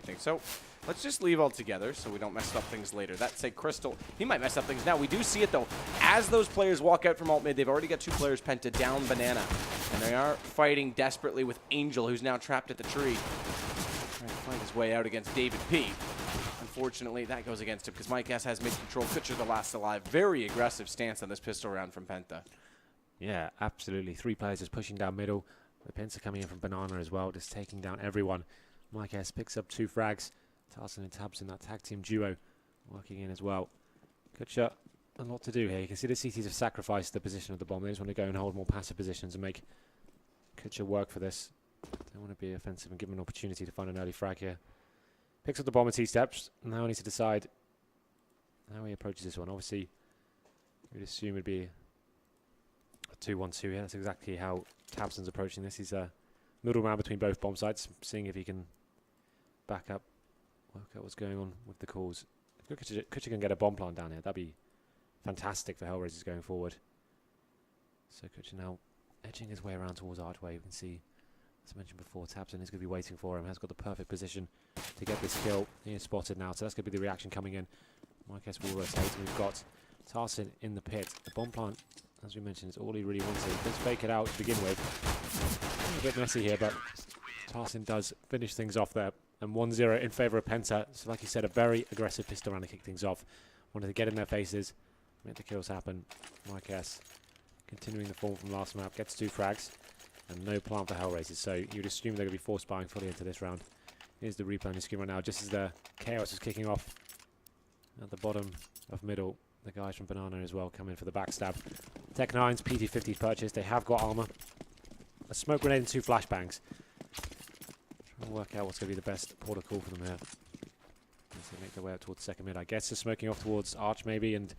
anything. So let's just leave altogether so we don't mess up things later. That's a Crystal. He might mess up things now. We do see it, though. As those players walk out from alt mid, they've already got 2 players Penta down Banana. And they are fighting desperately with Angel, who's now trapped at the tree. Trying to find his way out against David P. Unfortunately, that goes against him because Mike S has mid-control. Kutcher the last alive. Very aggressive stance on this pistol round from Penta. Yeah, absolutely. 3 players just pushing down middle. The Penta coming in from Banana as well, just taking down everyone. Mike S picks up 2 frags. Tarson and Tabs in that tag team duo working in as well. Kutcher, a lot to do here. You can see the CTs have sacrificed the position of the bomb. They just want to go and hold more passive positions and make Kutcher work for this. They want to be offensive and give him an opportunity to find an early frag here. Picks up the bomb at T-steps. Now he needs to decide how he approaches this one. Obviously, you'd assume it would be a 2-1-2 here. That's exactly how Tabson's approaching this. He's a middleman between both bomb sites, seeing if he can back up, work out what's going on with the calls. If Kutcher can get a bomb plant down here, that'd be fantastic for HellRaisers going forward. So Kutcher now edging his way around towards Archway. You can see, as I mentioned before, Tabson is going to be waiting for him. Has got the perfect position to get this kill. He is spotted now, so that's going to be the reaction coming in. Mike S will rotate. We've got Tarson in the pit. The bomb plant, as we mentioned, is all he really wants. He does fake it out to begin with. A bit messy here, but Tarson does finish things off there. And 1-0 in favour of Penta. So like you said, a very aggressive pistol round to kick things off. Wanted to get in their faces, make the kills happen. Mike S continuing the form from last map. Gets 2 frags. And no plan for HellRaisers, so you'd assume they're going to be force buying fully into this round. Here's the replay on the screen right now, just as the chaos is kicking off at the bottom of middle. The guys from Banana as well come in for the backstab. Tech 9's PT-50's purchased. They have got armor. A smoke grenade and 2 flashbangs. Trying to work out what's going to be the best port of call for them here. As they make their way out towards second mid, I guess they're smoking off towards Arch maybe and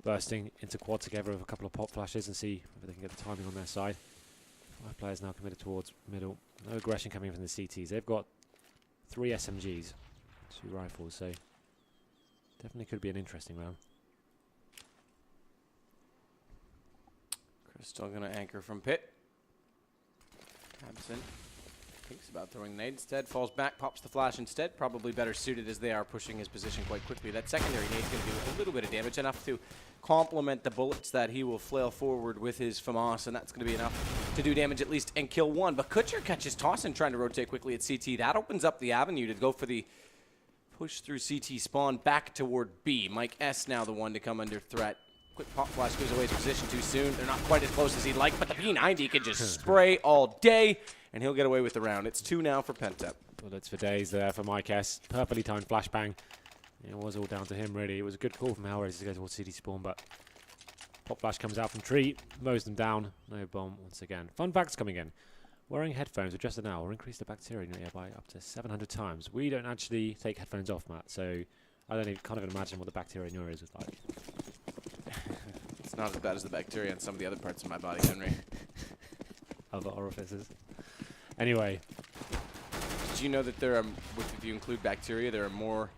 bursting into quad together with a couple of pop flashes and see if they can get the timing on their side. 5 players now committed towards middle. No aggression coming from the CTs. They've got 3 SMGs, 2 rifles, so definitely could be an interesting round. Crystal going to anchor from pit. Absent. Thinks about throwing nade instead. Falls back, pops the flash instead. Probably better suited as they are pushing his position quite quickly. That secondary nade's going to do a little bit of damage, enough to complement the bullets that he will flail forward with his FAMAS, and that's going to be enough to do damage at least and kill 1. But Kutcher catches Tossin trying to rotate quickly at CT. That opens up the avenue to go for the push through CT spawn back toward B. Mike S now the one to come under threat. Quick pop flash goes away his position too soon. They're not quite as close as he'd like, but the P90 can just spray all day, and he'll get away with the round. It's 2 now for Penta. Bullets for days there for Mike S. Perfectly timed flashbang. It was all down to him, really. It was a good call from HellRaisers to go towards CT spawn, but pop flash comes out from tree, mows them down. No bomb once again. Fun facts coming in. Wearing headphones with just an hour will increase the bacteria in your ear by up to 700 times. We don't actually take headphones off, Matt, so I can't even imagine what the bacteria in your ears is like. It's not as bad as the bacteria in some of the other parts of my body, Henry. Other orifices. Anyway. Did you know that there are, if you include bacteria, there are more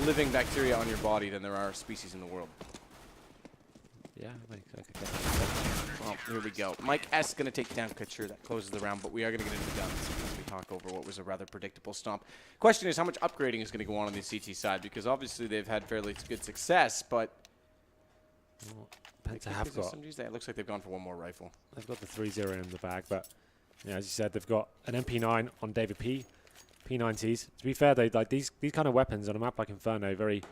living bacteria on your body than there are species in the world? Yeah, I could get that. Well, here we go. Mike S going to take down Kutcher. That closes the round, but we are going to get into the guns as we talk over what was a rather predictable stomp. Question is how much upgrading is going to go on the CT side, because obviously they've had fairly good success, but well, Penta have got. It looks like they've gone for 1 more rifle. They've got the 3-0 in the bag, but yeah, as you said, they've got an MP9 on David P. P90s. To be fair, they like these kind of weapons on a map like Inferno, very,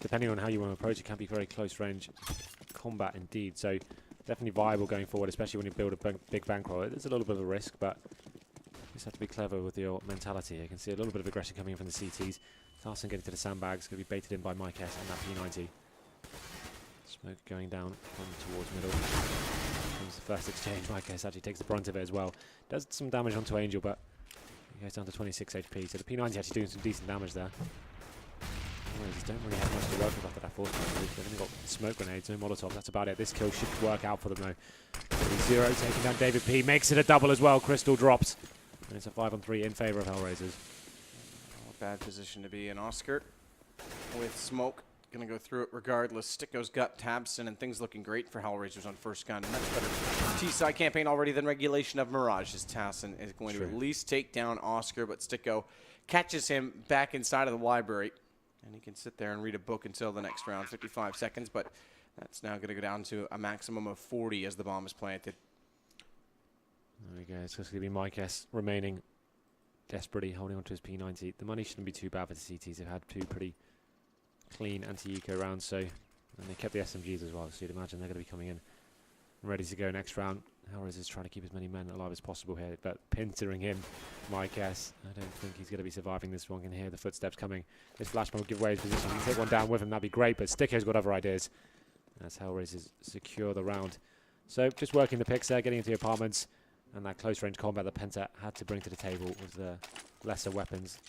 depending on how you want to approach it, can be very close range combat indeed. So definitely viable going forward, especially when you build a big bankroll. There's a little bit of a risk, but you just have to be clever with your mentality. You can see a little bit of aggression coming in from the CTs. Tarson getting to the sandbags, going to be baited in by Mike S and that P90. Smoke going down from towards middle. Comes the first exchange. Mike S actually takes the brunt of it as well. Does some damage onto Angel, but he goes down to 26 HP. So the P90 actually doing some decent damage there. They don't really have much to work with after that force point. They've only got smoke grenades, no Molotov. That's about it. This kill should work out for them though. 0 taking down David P. Makes it a double as well. Crystal drops. And it's a 5-on-3 in favour of HellRaisers. Oh, bad position to be in. Oscar with smoke. Going to go through it regardless. Sticko's got Tabson, and things looking great for HellRaisers on first gun. Much better T-side campaign already than regulation of Mirage, as Tassin is going to at least take down Oscar, but Sticko catches him back inside of the library. And he can sit there and read a book until the next round, 55 seconds. But that's now going to go down to a maximum of 40 as the bomb is planted. There we go. It's just going to be Mykes remaining desperately holding on to his P90. The money shouldn't be too bad for the CTs. They've had 2 pretty clean anti-eco rounds, so, and they kept the SMGs as well, so you'd imagine they're going to be coming in ready to go next round. HellRaisers is trying to keep as many men alive as possible here, but Pintering him, Mykes, I don't think he's going to be surviving this one. Can hear the footsteps coming. This flashbang will give away his position. He can take one down with him, that'd be great, but Sticko's got other ideas. That's HellRaisers secure the round. So just working the picks there, getting into the apartments, and that close range combat that Penta had to bring to the table with the lesser weapons.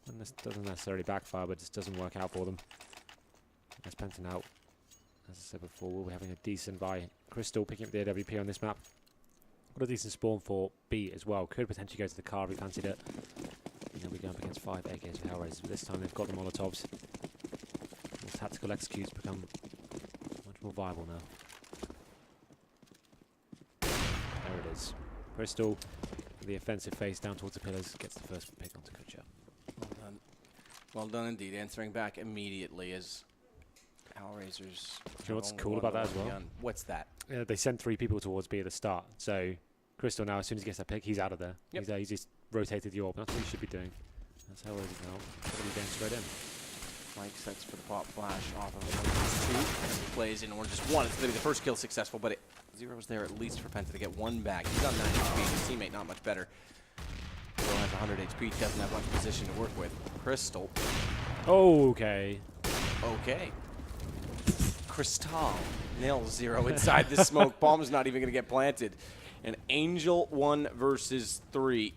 And this doesn't necessarily backfire, but just doesn't work out for them. That's Penta now. As I said before, we'll be having a decent buy. Crystal picking up the AWP on this map. Got a decent spawn for B as well. Could potentially go to the car if he fancied it. And they'll be going up against 5 AKs for HellRaisers, but this time they've got the Molotovs. Those tactical executes become much more viable now. There it is. Crystal, the offensive face down towards the pillars, gets the first pick onto Kutcher. Well done. Well done indeed. Answering back immediately as HellRaisers. Do you know what's cool about that as well? What's that? They sent 3 people towards B at the start. So Crystal now, as soon as he gets that pick, he's out of there. Yep. He's just rotated the orb. That's what he should be doing. That's HellRaisers now. Probably going straight in. Mike sets for the pop flash off of 2. Plays in orange just 1. It's going to be the first kill successful, but Zero's there at least for Penta to get 1 back. He's on 9 HP. His teammate not much better. Still has 100 HP. Doesn't have much position to work with. Crystal. Okay. Okay. Crystal nails Zero inside the smoke. Bomb's not even going to get planted. And Angel 1 versus 3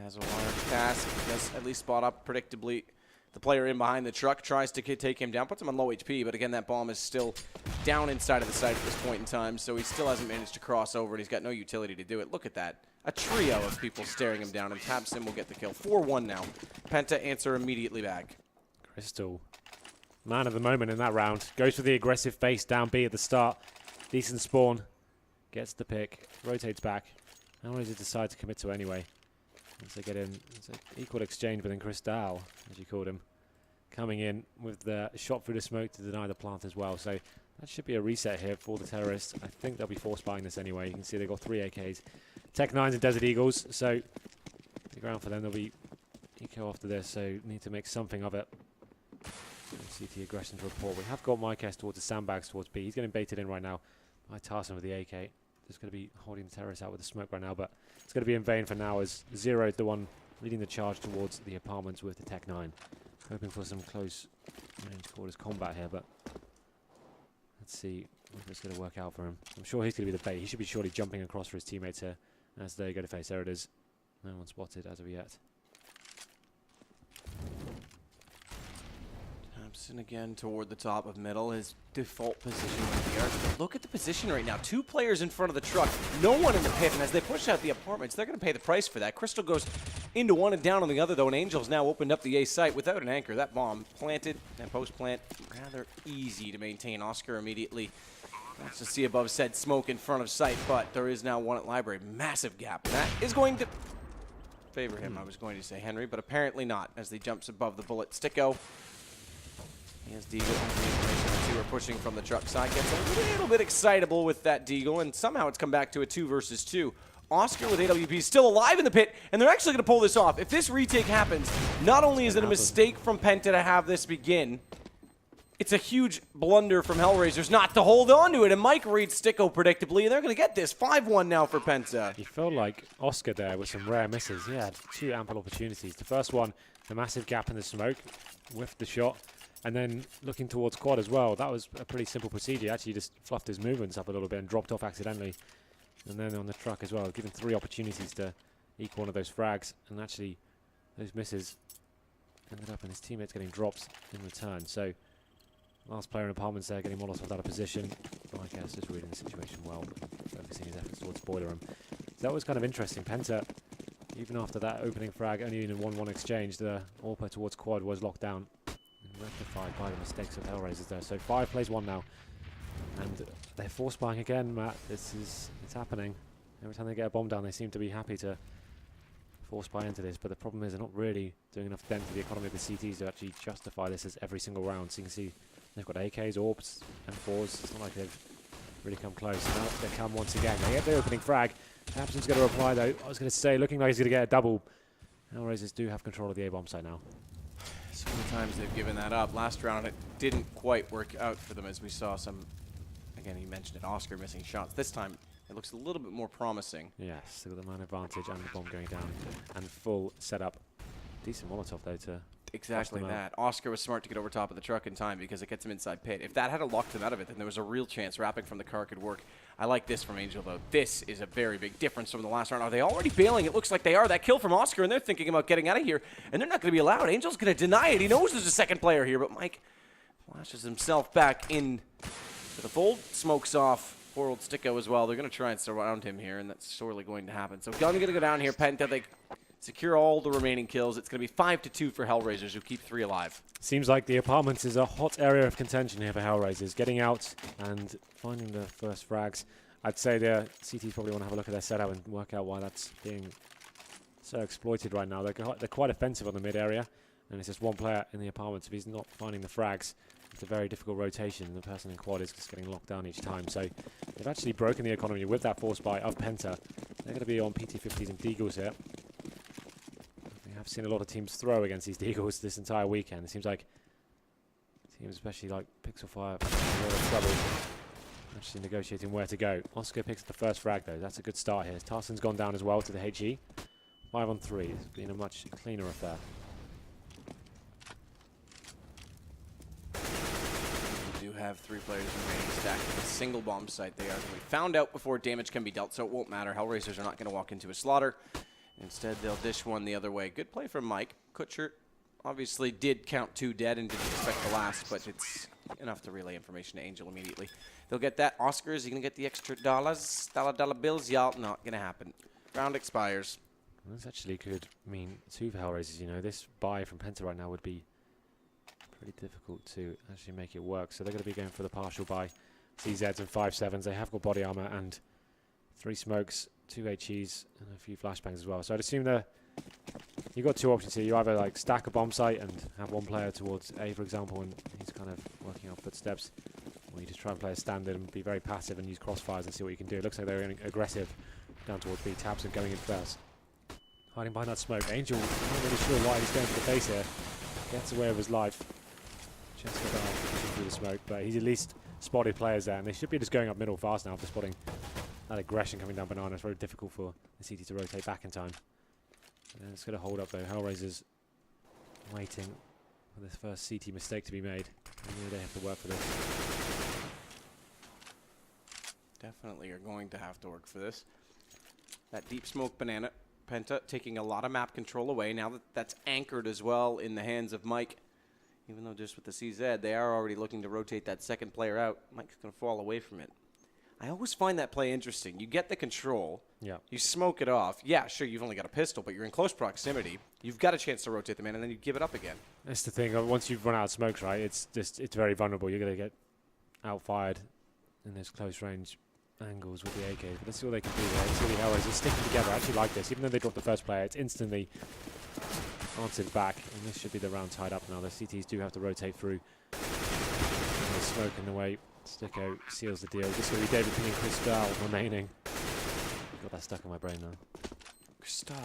has a large task. Does at least spot up predictably. The player in behind the truck tries to take him down, puts him on low HP, but again, that bomb is still down inside of the site at this point in time, so he still hasn't managed to cross over, and he's got no utility to do it. Look at that. A trio of people staring him down, and Tabsim will get the kill. 4-1 now. Penta answer immediately back. Crystal, man of the moment in that round. Goes for the aggressive face down B at the start. Decent spawn. Gets the pick. Rotates back. HellRaisers decide to commit to it anyway. Once they get in, it's an equal exchange within Crystal, as you called him. Coming in with the shot through the smoke to deny the plant as well. So that should be a reset here for the terrorists. I think they'll be force buying this anyway. You can see they've got 3 AKs. Tech 9s and Desert Eagles. So the ground for them, they'll be eco after this. So need to make something of it. CT aggression to report. We have got Mykes towards the sandbags towards B. He's getting baited in right now by Tarson with the AK. Just going to be holding the terrorists out with the smoke right now, but it's going to be in vain for now as Zero is the one leading the charge towards the apartments with the Tech 9. Hoping for some close range quarters combat here, but let's see if it's going to work out for him. I'm sure he's going to be the bait. He should be surely jumping across for his teammates here as they go to face. There it is. No one spotted as of yet. Thompson again toward the top of middle. His default position with the arch. But look at the position right now. 2 players in front of the truck. No one in the pit. And as they push out the apartments, they're going to pay the price for that. Crystal goes into one and down on the other, though. And Angel's now opened up the A site without an anchor. That bomb planted and post-plant rather easy to maintain. Oscar immediately wants to see above said smoke in front of sight. But there is now one at library. Massive gap. And that is going to favor him, I was going to say Henry, but apparently not as he jumps above the bullet. Sticko. He has Deagle on the information. 2 are pushing from the truck side. Gets a little bit excitable with that Deagle, and somehow it's come back to a 2 versus 2. Oscar with AWP still alive in the pit, and they're actually going to pull this off. If this retake happens, not only is it a mistake from Penta to have this begin, it's a huge blunder from HellRaisers not to hold on to it, and Mike reads Sticko predictably, and they're going to get this. 5-1 now for Penta. He felt like Oscar there with some rare misses. He had 2 ample opportunities. The first one, the massive gap in the smoke, whiffed the shot. And then looking towards quad as well, that was a pretty simple procedure. He actually just fluffed his movements up a little bit and dropped off accidentally. And then on the truck as well, given 3 opportunities to equal one of those frags. And actually, those misses ended up in his teammates getting drops in return. So, last player in apartments there getting Molotov out of position. I guess just reading the situation well, focusing his efforts towards boiler room. That was kind of interesting. Penta, even after that opening frag, only in a 1-1 exchange, the AWP towards quad was locked down. Rectified by the mistakes of HellRaisers there. So 5 plays 1 now. And they're force buying again, Matt. It's happening. Every time they get a bomb down, they seem to be happy to force buy into this, but the problem is they're not really doing enough dent to the economy of the CTs to actually justify this as every single round. So you can see they've got AKs, orbs, and 4s. It's not like they've really come close. Now they come once again. They get the opening frag. Abson's going to reply though. I was going to say, looking like he's going to get a double. HellRaisers do have control of the A-bomb site now. So many times they've given that up. Last round it didn't quite work out for them, as we saw some, again, you mentioned it, Oscar missing shots. This time it looks a little bit more promising. Yes, they've got the man advantage and the bomb going down and full setup. Decent Molotov though to exactly that. Oscar was smart to get over top of the truck in time because it gets him inside pit. If that had locked him out of it, then there was a real chance wrapping from the car could work. I like this from Angel though. This is a very big difference from the last round. Are they already bailing? It looks like they are. That kill from Oscar, and they're thinking about getting out of here, and they're not going to be allowed. Angel's going to deny it. He knows there's a second player here, but Mike flashes himself back in to the fold. Smokes off poor old Sticko as well. They're going to try and surround him here, and that's sorely going to happen. So Gun going to go down here. Penta, they secure all the remaining kills. It's going to be 5-2 for HellRaisers, who keep 3 alive. Seems like the apartments is a hot area of contention here for HellRaisers. Getting out and finding the first frags. I'd say the CTs probably want to have a look at their setup and work out why that's being so exploited right now. They're quite offensive on the mid area, and it's just one player in the apartments. If he's not finding the frags, it's a very difficult rotation. The person in quad is just getting locked down each time. So they've actually broken the economy with that force buy of Penta. They're going to be on PT50s and Deagles here. I've seen a lot of teams throw against these Deagles this entire weekend. It seems like teams, especially like Pixel Fire, have a lot of trouble actually negotiating where to go. Oscar picks up the first frag though. That's a good start here. Tarson's gone down as well to the HE. 5 on 3. It's been a much cleaner affair. We do have 3 players remaining stacked at a single bomb site. They are going to be found out before damage can be dealt, so it won't matter. HellRaisers are not going to walk into a slaughter. Instead, they'll dish one the other way. Good play from Mike. Kutcher obviously did count 2 dead and didn't expect the last, but it's enough to relay information to Angel immediately. They'll get that. Oscar, is he going to get the extra dollars? Dollar bills? Y'all, not going to happen. Round expires. Well, this actually could mean 2 for HellRaisers. You know, this buy from Penta right now would be pretty difficult to actually make it work. So they're going to be going for the partial buy. CZs and 5.7s. They have got body armor and 3 smokes, 2 HEs, and a few flashbangs as well. So I'd assume that you've got 2 options here. You either like stack a bomb site and have one player towards A, for example, and he's kind of working out footsteps, or you just try and play a standard and be very passive and use crossfires and see what you can do. It looks like they're getting aggressive down towards B. Tabson going in first. Hiding behind that smoke. Angel, I'm not really sure why he's going for the face here. Gets away with his life. Just got that through the smoke, but he's at least spotted players there, and they should be just going up middle fast now after spotting that aggression coming down Banana. It's very difficult for the CT to rotate back in time. And it's going to hold up though. HellRaisers waiting for this first CT mistake to be made. And they have to work for this. Definitely are going to have to work for this. That deep smoke Banana. Penta taking a lot of map control away. Now that that's anchored as well in the hands of Mike, even though just with the CZ, they are already looking to rotate that second player out. Mike's going to fall away from it. I always find that play interesting. You get the control. Yeah. You smoke it off. Yeah, sure, you've only got a pistol, but you're in close proximity. You've got a chance to rotate the man, and then you give it up again. That's the thing. Once you've run out of smokes, right, it's very vulnerable. You're going to get outfired in those close range angles with the AK. But let's see what they can do there. Let's see the HellRaisers sticking together. I actually like this. Even though they dropped the first player, it's instantly answered back. And this should be the round tied up now. The CTs do have to rotate through. There's smoke in the way. Sticko seals the deal. This is going to be David P and Cristal remaining. Got that stuck in my brain now. Cristal.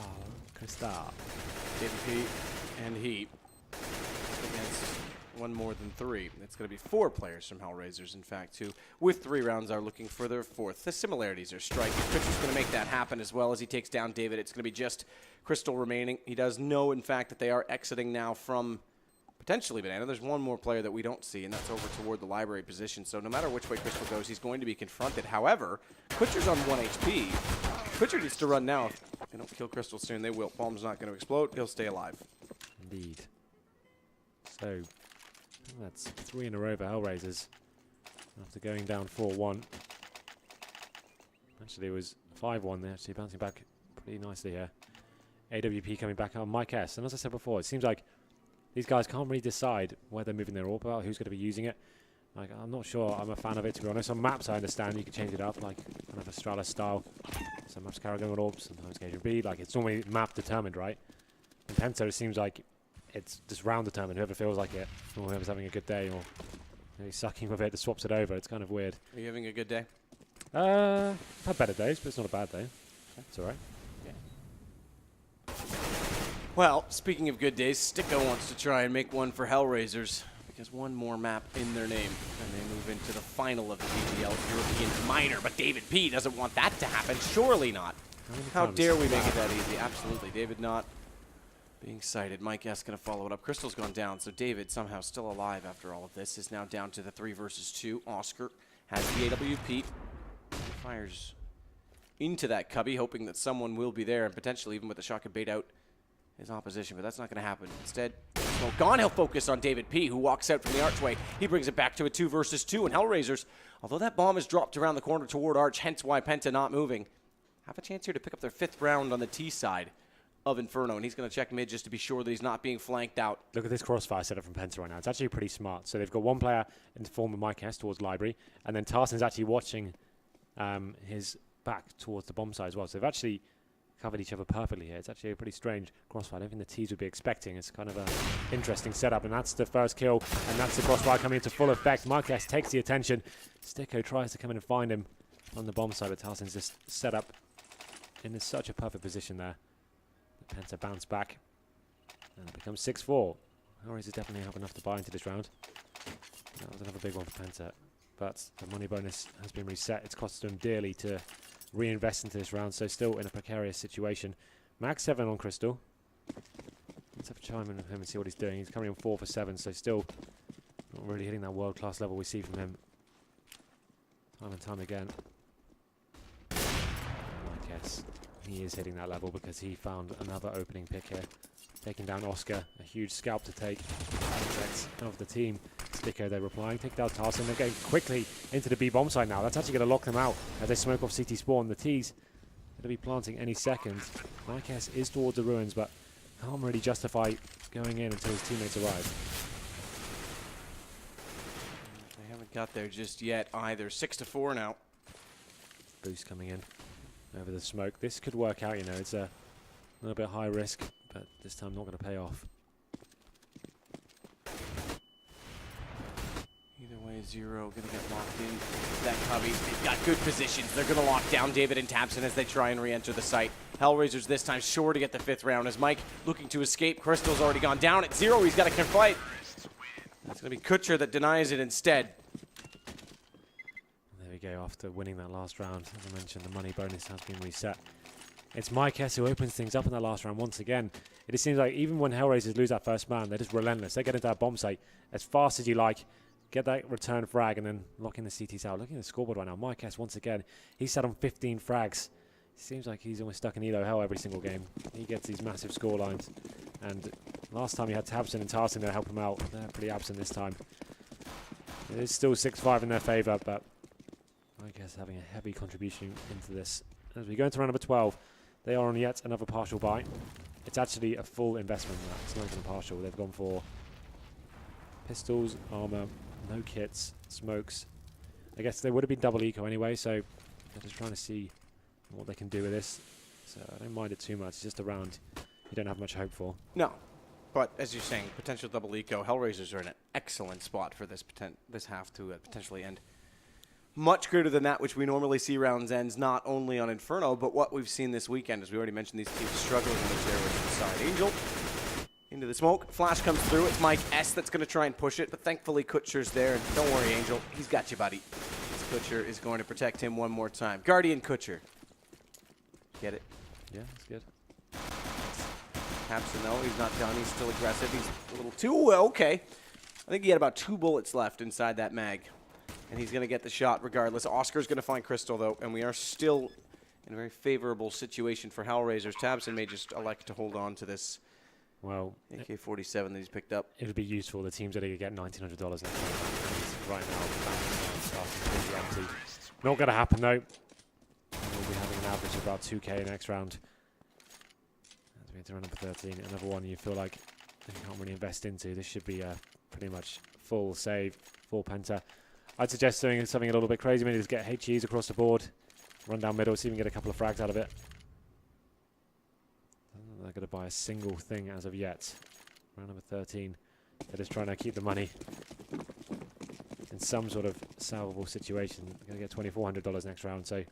David P and he against one more than 3. It's going to be 4 players from HellRaisers, in fact, who, with 3 rounds, are looking for their 4th. The similarities are striking. Pitcher's going to make that happen as well as he takes down David. It's going to be just Crystal remaining. He does know, in fact, that they are exiting now from potentially Banana. There's one more player that we don't see, and that's over toward the library position. So no matter which way Crystal goes, he's going to be confronted. However, Quitcher's on 1 HP. Quitcher needs to run now. If they don't kill Crystal soon, they will. Bomb's not going to explode. He'll stay alive. Indeed. So that's 3 in a row for HellRaisers after going down 4-1. Actually, it was 5-1. They're actually bouncing back pretty nicely here. AWP coming back on Mike S. And as I said before, it seems like these guys can't really decide where they're moving their AWP out, who's going to be using it. Like, I'm not sure I'm a fan of it, to be honest. On maps, I understand you can change it up, like kind of a Stralis style. Some maps carry going orbs, sometimes Gauge B. Like, it's normally map determined, right? In Penta, it seems like it's just round determined. Whoever feels like it, or whoever's having a good day, or maybe sucking with it, that swaps it over. It's kind of weird. Are you having a good day? I've had better days, but it's not a bad day. It's all right. Well, speaking of good days, Sticko wants to try and make one for HellRaisers, because one more map in their name, and they move into the final of the PGL European Minor. But David P doesn't want that to happen. Surely not. How dare we make it that easy? Absolutely. David not being sighted. Mike S going to follow it up. Crystal's gone down, so David, somehow still alive after all of this, is now down to the 3 versus 2. Oscar has the AWP. Fires into that cubby, hoping that someone will be there, and potentially even with the shot could bait out his opposition, but that's not going to happen. Instead, smoke gone. He'll focus on David P, who walks out from the archway. He brings it back to a 2 versus 2, and HellRaisers, although that bomb is dropped around the corner toward Arch, hence why Penta not moving, have a chance here to pick up their 5th round on the T side of Inferno, and he's going to check mid just to be sure that he's not being flanked out. Look at this crossfire setup from Penta right now. It's actually pretty smart. So they've got one player in the form of Mike S towards Library, and then Tarson's actually watching his back towards the bomb side as well. So they've actually covered each other perfectly here. It's actually a pretty strange crossfire. I don't think the T's would be expecting. It's kind of an interesting setup, and that's the first kill, and that's the crossfire coming into full effect. Mike S takes the attention. Sticko tries to come in and find him on the bomb side, but Tarson's just set up in such a perfect position there. Penta bounce back, and it becomes 6-4. HellRaisers definitely have enough to buy into this round. That was another big one for Penta, but the money bonus has been reset. It's costed them dearly to reinvest into this round, so still in a precarious situation. Max 7 on Crystal. Let's have a chime in with him and see what he's doing. He's coming in 4 for 7, so still not really hitting that world-class level we see from him time and time again. I guess he is hitting that level because he found another opening pick here. Taking down Oscar, a huge scalp to take. Of the team. Sticko, they're replying. Take down Tarson. They're going quickly into the B bomb side now. That's actually going to lock them out as they smoke off CT spawn. The T's going to be planting any second. Mike S is towards the ruins, but can't really justify going in until his teammates arrive. They haven't got there just yet either. 6-4 now. Boost coming in over the smoke. This could work out, you know. It's a little bit high risk, but this time not going to pay off. Either way, Zero going to get locked in. That cubby, they've got good positions. They're going to lock down David and Tabson as they try and re-enter the site. HellRaisers this time sure to get the 5th round as Mike looking to escape. Crystal's already gone down at 0. He's got to fight. That's going to be Kutcher that denies it instead. There we go, after winning that last round. As I mentioned, the money bonus has been reset. It's Mike S who opens things up in that last round once again. It just seems like even when HellRaisers lose that first man, they're just relentless. They get into that bomb site as fast as you like, get that return frag, and then lock in the CTs out. Looking at the scoreboard right now, Mike S once again, he's sat on 15 frags. Seems like he's almost stuck in Elo hell every single game. He gets these massive score lines. And last time he had Tabson and Tarson to help him out. They're pretty absent this time. It is still 6-5 in their favour, but I guess having a heavy contribution into this. As we go into round number 12, they are on yet another partial buy. It's actually a full investment now. It's not even a partial. They've gone for pistols, armour, no kits, smokes. I guess they would have been double eco anyway, so they're just trying to see what they can do with this. So I don't mind it too much. It's just a round you don't have much hope for. No, but as you're saying, potential double eco. HellRaisers are in an excellent spot for this half to potentially end. Much greater than that which we normally see rounds ends, not only on Inferno, but what we've seen this weekend. As we already mentioned, these teams struggling in those areas inside. Angel into the smoke. Flash comes through. It's Mike S that's going to try and push it, but thankfully Kutcher's there. And don't worry, Angel. He's got you, buddy. This Kutcher is going to protect him one more time. Guardian Kutcher. Get it? Yeah, that's good. Tabson, though, he's not done. He's still aggressive. He's a little too okay. I think he had about 2 bullets left inside that mag. And he's going to get the shot regardless. Oscar's going to find Crystal, though, and we are still in a very favorable situation for HellRaisers. Tabson may just elect to hold on to this AK-47 that he's picked up. It would be useful. The teams that are going to get $1,900 right now. Completely empty. Not going to happen, though. We'll be having an average of about 2K next round. As we enter round number 13, another one you feel like you can't really invest into. This should be a pretty much full save for Penta. I'd suggest doing something a little bit crazy. Maybe just get HEs across the board, run down middle, see if we can get a couple of frags out of it. They're going to buy a single thing as of yet. Round number 13. They're just trying to keep the money in some sort of salvable situation. They're going to get $2,400 next round, so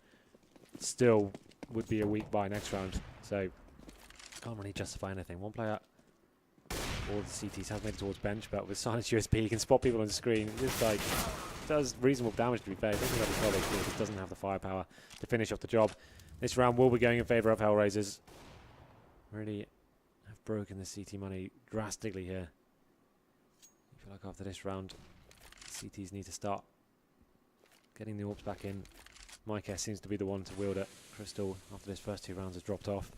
still would be a weak buy next round. So can't really justify anything. One player, all the CTs have made it towards bench, but with Silence USP, you can spot people on the screen. It just like does reasonable damage, to be fair. It doesn't have the solid, it just doesn't have the firepower to finish off the job. This round will be going in favour of HellRaisers. Really have broken the CT money drastically here. I feel like after this round, CTs need to start getting the orbs back in. Mike S seems to be the one to wield it. Crystal, after his first 2 rounds, has dropped off.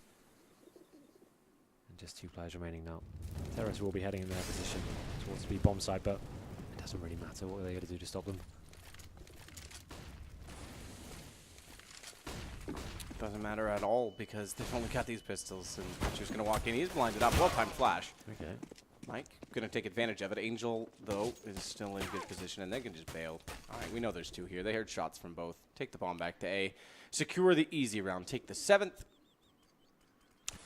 And just 2 players remaining now. Terrace will be heading in their position towards the B bomb side, but it doesn't really matter. What are they going to do to stop them? Doesn't matter at all because they've only got these pistols, and Butcher's going to walk in. He's blinded up. Well-timed flash. Okay. Mike going to take advantage of it. Angel, though, is still in good position, and they can just bail. All right, we know there's 2 here. They heard shots from both. Take the bomb back to A. Secure the easy round. Take the 7th.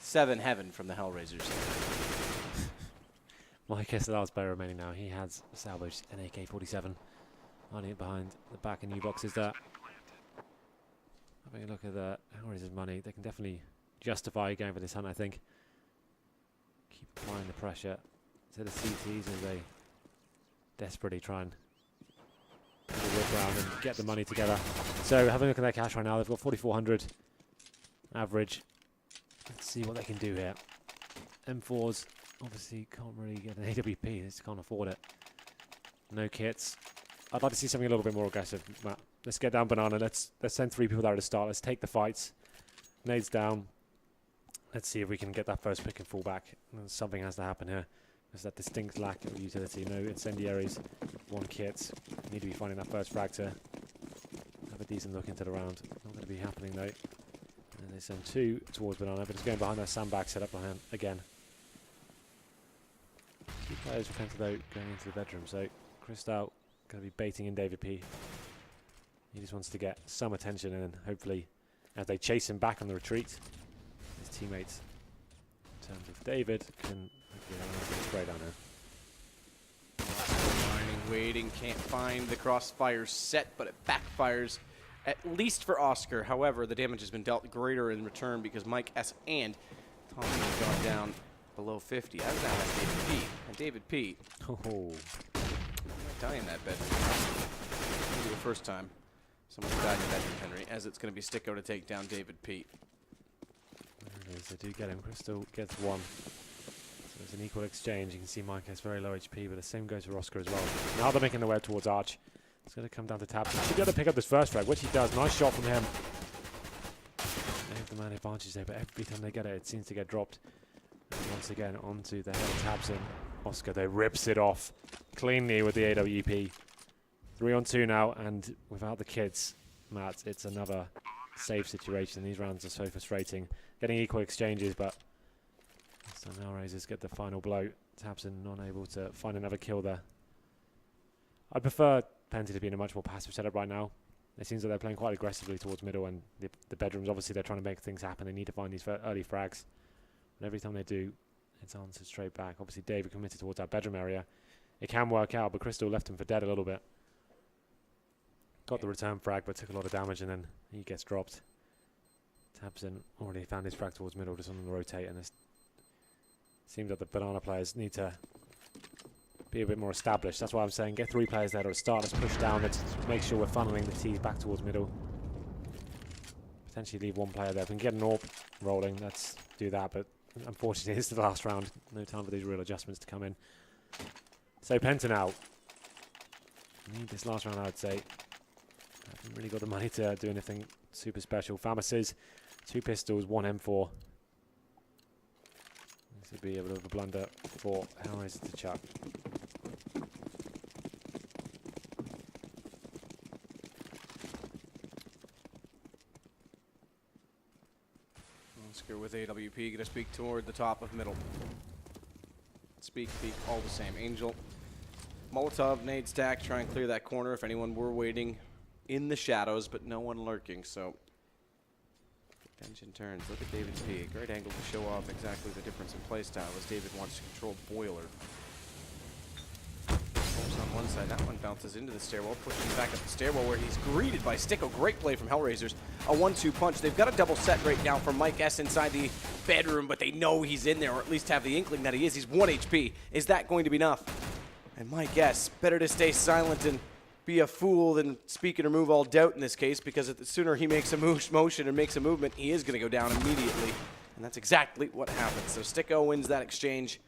7 heaven from the HellRaisers. Mike S, the last player remaining now. He has salvaged an AK-47. Hiding it behind the back of new boxes there. Having a look at the HellRaisers money, they can definitely justify going for this hunt, I think. Keep applying the pressure to the CTs as they desperately try and put the whip round and get the money together. So having a look at their cash right now, they've got 4,400 average. Let's see what they can do here. M4s obviously can't really get an AWP, they just can't afford it. No kits. I'd like to see something a little bit more aggressive, Matt. Let's get down Banana. Let's send 3 people there to start. Let's take the fights. Nades down. Let's see if we can get that first pick and fall back. Something has to happen here. There's that distinct lack of utility. No incendiaries, 1 kit. Need to be finding that first frag to have a decent look into the round. Not going to be happening though. And they send 2 towards Banana, but it's going behind their sandbag set up behind again. 2 players for Penta though going into the bedroom. So Crystal going to be baiting in David P. He just wants to get some attention, and then hopefully, as they chase him back on the retreat, his teammates, in terms of David, can hopefully spray down there. Waiting, can't find the crossfire set, but it backfires at least for Oscar. However, the damage has been dealt greater in return because Mike S and Tommy have gone down below 50. As now has David P. And David P. Oh, I'm dying in that bedroom. Maybe the first time someone died in the bedroom, Henry, as it's going to be Sticko to take down David P. there it is. They do get him. Crystal gets 1. So it's an equal exchange. You can see Mike has very low HP, but the same goes for Oscar as well. Now they're making the way towards Arch. It's going to come down to Tabs. He should be able to pick up this first frag, which he does. Nice shot from him. They have the man advantage there, but every time they get it, it seems to get dropped. And once again, onto the head of Tabson. Oscar, they rips it off cleanly with the AWP. 3 on 2 now, and without the kids, Matt, it's another save situation. These rounds are so frustrating. Getting equal exchanges, but so now HellRaisers get the final blow. Tabson not able to find another kill there. I prefer Penta to be in a much more passive setup right now. It seems that they're playing quite aggressively towards middle, and the bedrooms, obviously they're trying to make things happen. They need to find these early frags. And every time they do, it's answered straight back. Obviously David committed towards that bedroom area. It can work out, but Crystal left him for dead a little bit. Got the return frag, but took a lot of damage, and then he gets dropped. Tabson already found his frag towards middle, just on the rotate, and it seems that the Banana players need to be a bit more established. That's why I'm saying get 3 players there to start. Let's push down. Let's make sure we're funneling the T's back towards middle. Potentially leave 1 player there. If we can get an AWP rolling, let's do that. But unfortunately, it's the last round. No time for these real adjustments to come in. So Penta now. Need this last round, I would say. Haven't really got the money to do anything super special. Pharmacies, 2 pistols, 1 M4. This would be a bit of a blunder for HellRaisers to chuck. Oscar with AWP, gonna speak toward the top of middle. Speak, peek, all the same. Angel Molotov, nade stack, try and clear that corner if anyone were waiting in the shadows, but no one lurking, so attention turns. Look at David's P. A great angle to show off exactly the difference in playstyle as David wants to control Boiler. On one side, that one bounces into the stairwell, pushing back up the stairwell where he's greeted by Sticko. Great play from HellRaisers. A 1-2 punch. They've got a double set right now from Mike S inside the bedroom, but they know he's in there, or at least have the inkling that he is. He's 1 HP. Is that going to be enough? And Mike S, better to stay silent and be a fool than speak and remove all doubt in this case, because the sooner he makes a motion and makes a movement, he is going to go down immediately. And that's exactly what happens. So Sticko wins that exchange.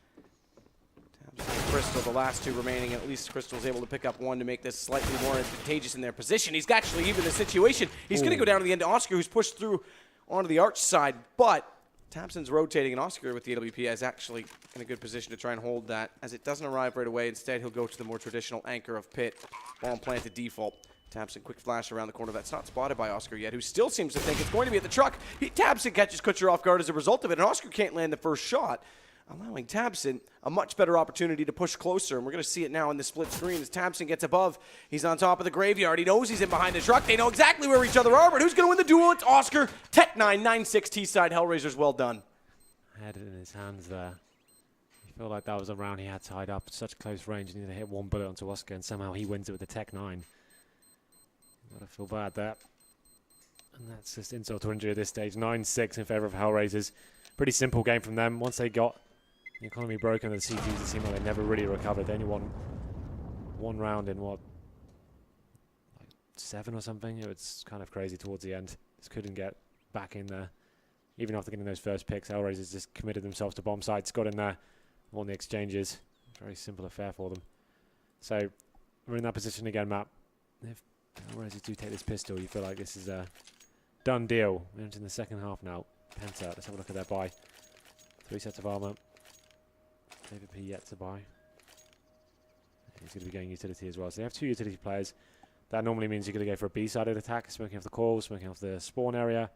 Crystal, the last two remaining, at least Crystal's able to pick up one to make this slightly more advantageous in their position. He's actually even the situation. He's going to go down to the end to Oscar, who's pushed through onto the arch side, but Thompson's rotating, and Oscar with the AWP is actually in a good position to try and hold that, as it doesn't arrive right away. Instead, he'll go to the more traditional anchor of pit, ball planted default. Thompson, quick flash around the corner. That's not spotted by Oscar yet, who still seems to think it's going to be at the truck. Thompson catches Kutcher off guard as a result of it, and Oscar can't land the first shot, allowing Tabson a much better opportunity to push closer. And we're going to see it now in the split screen as Tabson gets above. He's on top of the graveyard. He knows he's in behind the truck. They know exactly where each other are, but who's going to win the duel? It's Oscar. Tech 9, 9-6 T-side. HellRaisers, well done. Had it in his hands there. You feel like that was a round he had tied up at such close range. He needed to hit one bullet onto Oscar, and somehow he wins it with the Tech 9. Gotta feel bad there. And that's just insult to injury at this stage. 9-6 in favor of HellRaisers. Pretty simple game from them. Once they got the economy broken, the CTs, it seemed like they never really recovered. They only won one round in what, like 7 or something. It was kind of crazy towards the end. Just couldn't get back in there. Even after getting those first picks, HellRaisers just committed themselves to bomb sites, got in there, won the exchanges. Very simple affair for them. So we're in that position again, Matt. If HellRaisers do take this pistol, you feel like this is a done deal. We're into the second half now. Penta, let's have a look at their buy. 3 sets of armor. David P yet to buy. He's going to be going utility as well. So they have 2 utility players. That normally means you're going to go for a B-sided attack, smoking off the core, smoking off the spawn area.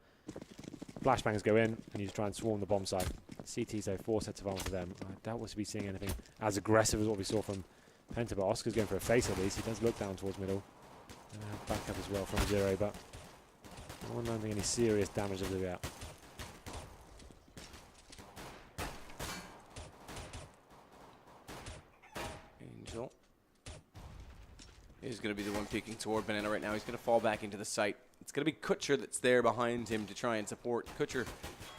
Flashbangs go in, and you just try and swarm the bomb site. CTs have 4 sets of armor for them. I doubt we'll be seeing anything as aggressive as what we saw from Penta, but Oscar's going for a face at least. He does look down towards middle. Back up as well from 0, but I don't think any serious damage as of yet. Angel is going to be the one peeking toward Banana right now. He's going to fall back into the site. It's going to be Kutcher that's there behind him to try and support. Kutcher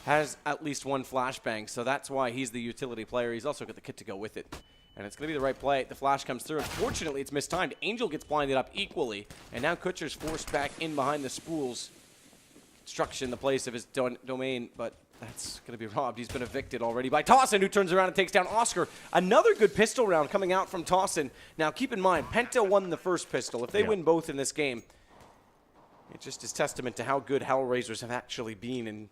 has at least 1 flashbang, so that's why he's the utility player. He's also got the kit to go with it. And it's going to be the right play. The flash comes through. Unfortunately, it's mistimed. Angel gets blinded up equally, and now Kutcher's forced back in behind the spools. Construction, the place of his domain, but that's going to be robbed. He's been evicted already by Tossin, who turns around and takes down Oscar. Another good pistol round coming out from Tossin. Now, keep in mind, Penta won the first pistol. If they win both in this game, it just is testament to how good HellRaisers have actually been in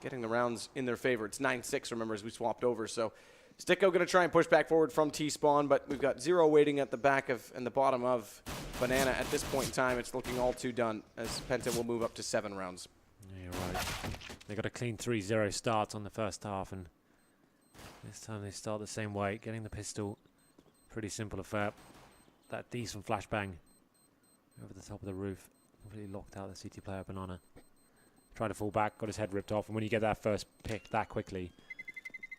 getting the rounds in their favor. It's 9-6, remember, as we swapped over. So Sticko going to try and push back forward from T-spawn, but we've got 0 waiting at the back of and the bottom of Banana. At this point in time, it's looking all too done, as Penta will move up to 7 rounds. Yeah, you're right. They got a clean 3-0 start on the first half, and this time they start the same way, getting the pistol. Pretty simple affair. That decent flashbang over the top of the roof. Completely locked out the CT player, Banana. Tried to fall back, got his head ripped off, and when you get that first pick that quickly,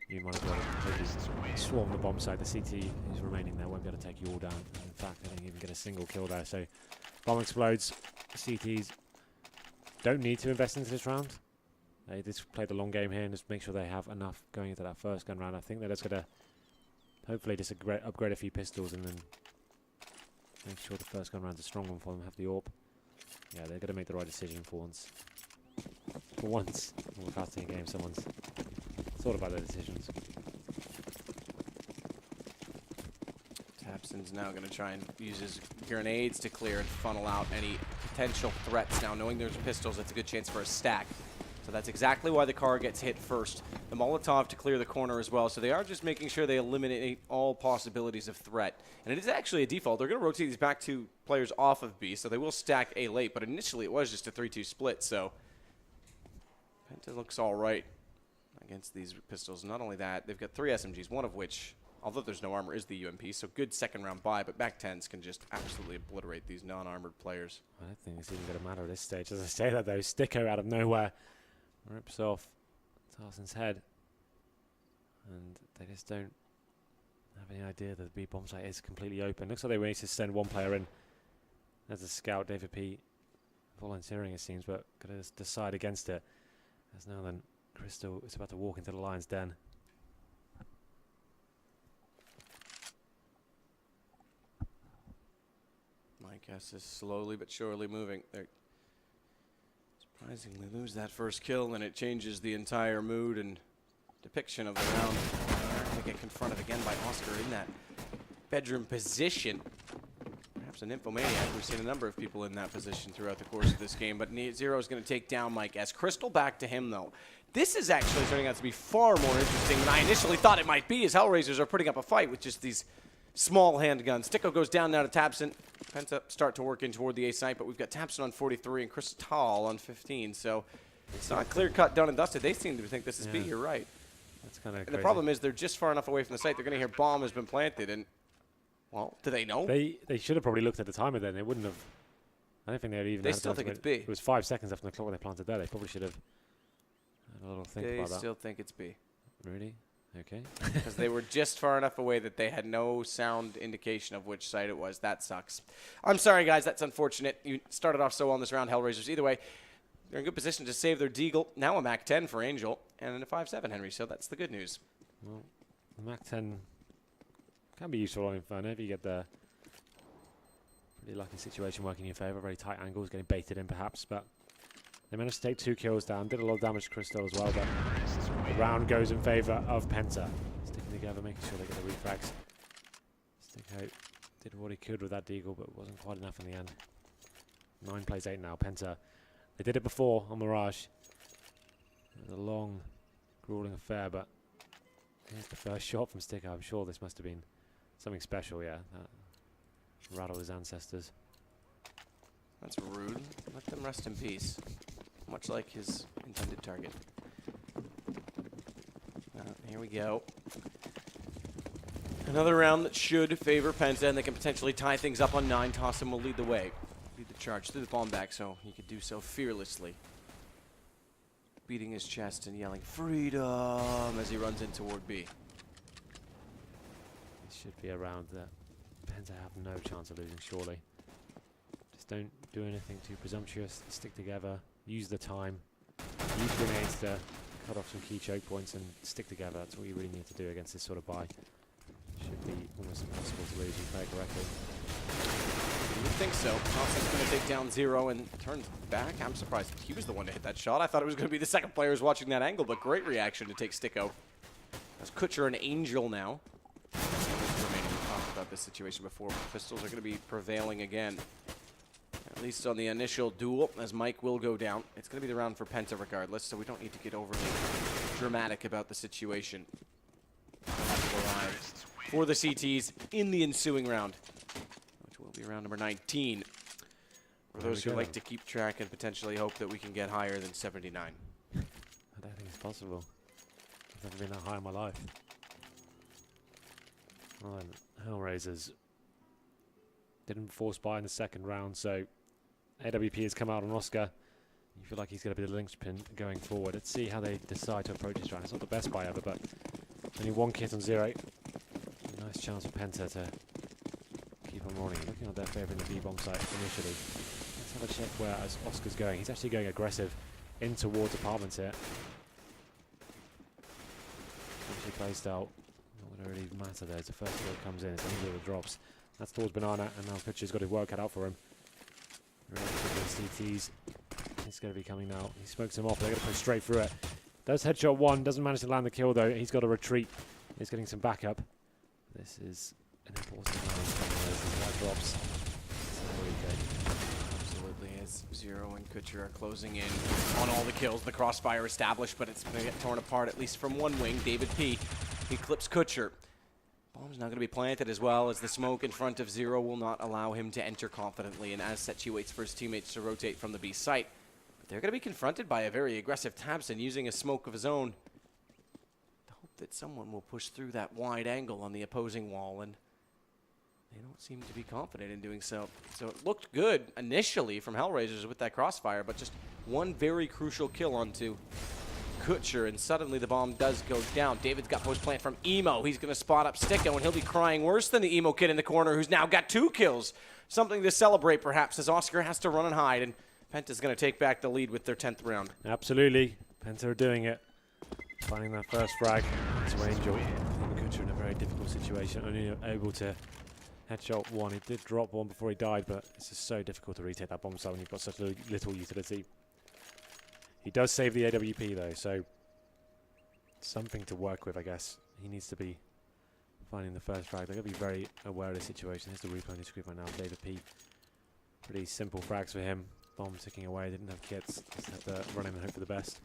you might as well completely swarm the bomb site. The CT who's remaining there won't be able to take you all down. In fact, they didn't even get a single kill there. So bomb explodes. CTs don't need to invest into this round. They just play the long game here and just make sure they have enough going into that first gun round. I think they're just going to hopefully just upgrade a few pistols and then make sure the first gun round's a strong one for them. Have the AWP. Yeah, they're going to make the right decision for once. For once, in the fasting game, someone's thought about their decisions. Tabson's now going to try and use his grenades to clear and funnel out any potential threats. Now, knowing there's pistols, that's a good chance for a stack. So that's exactly why the car gets hit first. The Molotov to clear the corner as well. So they are just making sure they eliminate all possibilities of threat. And it is actually a default. They're going to rotate these back 2 players off of B, so they will stack A late. But initially, it was just a 3-2 split, so Penta looks all right against these pistols. Not only that, they've got 3 SMGs, one of which although there's no armor, is the UMP. So good second round buy, but back 10s can just absolutely obliterate these non-armored players. I don't think it's even going to matter at this stage. As I say that, though, Sticko out of nowhere rips off Tarson's head. And they just don't have any idea that the B bomb site is completely open. Looks like they need to send one player in. There's a scout, David P. volunteering, it seems, but going to decide against it. As now then, Crystal is about to walk into the lion's den. My guess is slowly but surely moving. They surprisingly lose that first kill, and it changes the entire mood and depiction of the round. They're going to get confronted again by Oscar in that bedroom position. Perhaps an infomaniac. We've seen a number of people in that position throughout the course of this game, but Zero is going to take down Mike S. Crystal back to him, though. This is actually turning out to be far more interesting than I initially thought it might be, as HellRaisers are putting up a fight with just these small handguns. Sticko goes down now to Tabson. Penta start to work in toward the A site, but we've got Tabson on 43 and Crystal on 15, so it's not clear-cut, done and dusted. They seem to think this is B, you're right. That's kind of And the problem is they're just far enough away from the site, they're going to hear bomb has been planted, and, well, do they know? They should have probably looked at the timer then. They wouldn't have. I don't think they'd even. They still think it's B. It was 5 seconds after the clock when they planted there. They probably should have had a little think about that. They still think it's B. Really? Okay. Because they were just far enough away that they had no sound indication of which site it was. That sucks. I'm sorry, guys. That's unfortunate. You started off so well in this round, HellRaisers. Either way, they're in good position to save their Deagle. Now a Mac 10 for Angel and a 5-7, Henry. So that's the good news. Well, the Mac 10 can be useful on Inferno if you get the pretty lucky situation working in your favour. Very tight angles, getting baited in perhaps, but they managed to take 2 kills down. Did a lot of damage to Crystal as well, but the round goes in favour of Penta. Sticking together, making sure they get the refrags. Sticko did what he could with that Deagle, but it wasn't quite enough in the end. 9 plays 8 now. Penta, they did it before on Mirage. It was a long, grueling affair, but here's the first shot from Sticko. I'm sure this must have been something special, yeah. That rattled his ancestors. That's rude. Let them rest in peace. Much like his intended target. Here we go. Another round that should favor Penta, and they can potentially tie things up on 9. Tossin will lead the way. Lead the charge through the bomb back, so he could do so fearlessly. Beating his chest and yelling, "Freedom!" as he runs in toward B. This should be a round that Penta have no chance of losing, surely. Just don't do anything too presumptuous. Stick together. Use the time. Use grenades to cut off some key choke points and stick together. That's what you really need to do against this sort of buy. Should be almost impossible to lose if you play it correctly. You would think so. Thompson's going to take down Zero and turns back. I'm surprised he was the one to hit that shot. I thought it was going to be the second player who's watching that angle, but great reaction to take Sticko. That's Kutcher and Angel now. Remaining, we talked about this situation before. Pistols are going to be prevailing again. At least on the initial duel, as Mike will go down. It's going to be the round for Penta regardless, so we don't need to get overly dramatic about the situation. For the CTs in the ensuing round, which will be round number 19. For those who like to keep track and potentially hope that we can get higher than 79. I don't think it's possible. I've never been that high in my life. Well, then, HellRaisers didn't force buy in the second round, so AWP has come out on Oscar. You feel like he's going to be the linchpin going forward. Let's see how they decide to approach this round. It's not the best buy ever, but only 1 kit on Zero. A nice chance for Penta to keep on rolling. Looking at their favour in the B-bomb site initially. Let's have a check where as Oscar's going. He's actually going aggressive in towards apartments here. Obviously playstyle not going to really matter there. It's the first kill comes in. It's only the drops. That's towards Banana, and now Kutcher's got his work cut out for him. CTs. He's going to be coming now. He smokes him off. They're going to push straight through it. Does headshot 1. Doesn't manage to land the kill, though. He's got to retreat. He's getting some backup. This is an important round. That drops. Really good. Absolutely, as Zero and Kutcher are closing in on all the kills. The crossfire established, but it's going to get torn apart, at least from one wing. David P. He clips Kutcher. Bomb's now going to be planted as well, as the smoke in front of Zero will not allow him to enter confidently, and as such he waits for his teammates to rotate from the B site. But they're going to be confronted by a very aggressive Tabson using a smoke of his own to hope that someone will push through that wide angle on the opposing wall, and they don't seem to be confident in doing so. So it looked good initially from HellRaisers with that crossfire, but just one very crucial kill onto Kutcher, and suddenly the bomb does go down. David's got post plant from Emo. He's going to spot up Sticko, and he'll be crying worse than the Emo kid in the corner, who's now got 2 kills. Something to celebrate, perhaps, as Oscar has to run and hide, and Penta's going to take back the lead with their 10th round. Absolutely. Penta are doing it. Finding that first frag to Angel. Kutcher in a very difficult situation, only able to headshot one. He did drop one before he died, but it's just so difficult to retake that bomb site when you've got such little utility. He does save the AWP though, so something to work with, I guess. He needs to be finding the first frag. They're going to be very aware of the situation. Here's the replay on the screen right now. David P. Pretty simple frags for him. Bomb ticking away. Didn't have kits. Just had to run in and hope for the best.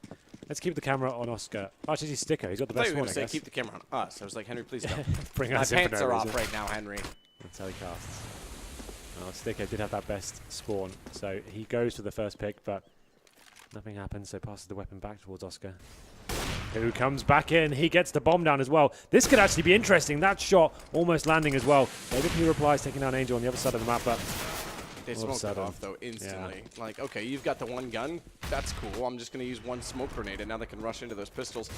Let's keep the camera on Oscar. Oh, actually, he's Sticko. He's got the best one, I guess. Keep the camera on us. I was like, Henry, please don't. Bring My us in pants for no are reason. off right now, Henry. That's how he casts. Well, Sticko did have that best spawn, so he goes for the first pick, but nothing happens, so passes the weapon back towards Oscar, who comes back in. He gets the bomb down as well. This could actually be interesting. That shot almost landing as well. AWP replies, taking down Angel on the other side of the map, but They smoked it off, though, instantly. Yeah. Like, okay, you've got the one gun. That's cool. I'm just going to use one smoke grenade, and now they can rush into those pistols.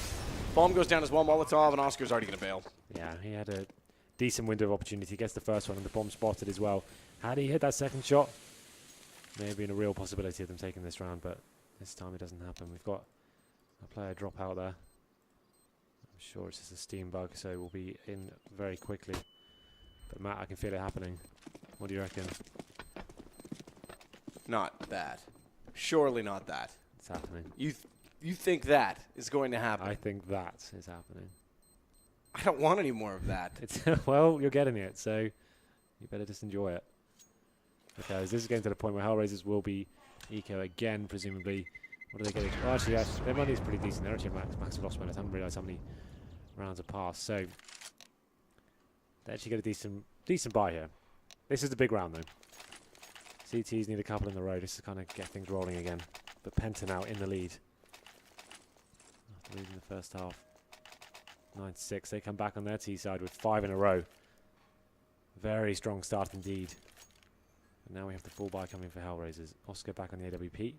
Bomb goes down as well. Molotov, and Oscar's already going to bail. Yeah, he had a decent window of opportunity. He gets the first one, and the bomb spotted as well. Had he hit that second shot, maybe in a real possibility of them taking this round, but this time it doesn't happen. We've got a player drop out there. I'm sure it's just a Steam bug, so we'll be in very quickly. But Matt, I can feel it happening. What do you reckon? Not that. Surely not that. It's happening. You think that is going to happen? I think that is happening. I don't want any more of that. It's well, you're getting it, so you better just enjoy it. Because this is getting to the point where HellRaisers will be eco again, presumably. What are they getting? Oh, actually, their money is pretty decent. They're actually max loss minus. I haven't realised how many rounds have passed. So they actually get a decent buy here. This is the big round, though. CTs need a couple in the row just to kind of get things rolling again. But Penta now in the lead. After losing the first half. 9-6. They come back on their T side with 5 in a row. Very strong start indeed. And now we have the full buy coming for HellRaisers. Oscar back on the AWP.